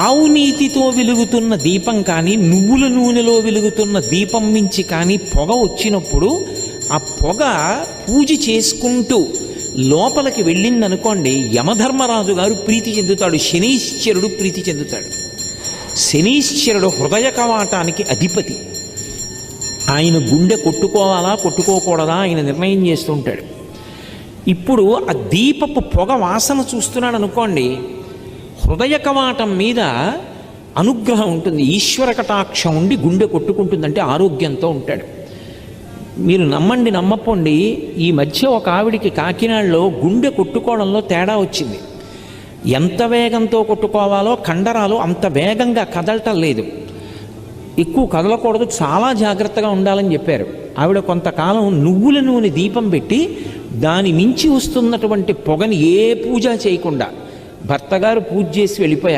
ఆవు నీతితో వెలుగుతున్న దీపం కానీ నువ్వుల నూనెలో వెలుగుతున్న దీపం మించి కానీ పొగ వచ్చినప్పుడు ఆ పొగ పూజ చేసుకుంటూ లోపలికి వెళ్ళిందనుకోండి, యమధర్మరాజు గారు ప్రీతి చెందుతాడు, శనీశ్వరుడు ప్రీతి చెందుతాడు. శనీశ్వరుడు హృదయ కవాటానికి అధిపతి. ఆయన గుండె కొట్టుకోవాలా కొట్టుకోకూడదా ఆయన నిర్ణయం చేస్తుంటాడు. ఇప్పుడు ఆ దీపపు పొగ వాసన చూస్తున్నాడు అనుకోండి, హృదయ కవాటం మీద అనుగ్రహం ఉంటుంది, ఈశ్వర కటాక్షం ఉండి గుండె కొట్టుకుంటుందంటే ఆరోగ్యంతో ఉంటాడు. మీరు నమ్మండి నమ్మపోండి, ఈ మధ్య ఒక ఆవిడికి కాకినాడలో గుండె కొట్టుకోవడంలో తేడా వచ్చింది. ఎంత వేగంతో కొట్టుకోవాలో కండరాలు అంత వేగంగా కదలటం లేదు, ఎక్కువ కదలకూడదు, చాలా జాగ్రత్తగా ఉండాలని చెప్పారు. ఆవిడ కొంతకాలం నువ్వుల నూనె దీపం పెట్టి దాని మించి వస్తున్నటువంటి పొగని ఏ పూజ చేయకుండా, భర్తగారు పూజ చేసి వెళ్ళిపోయారు.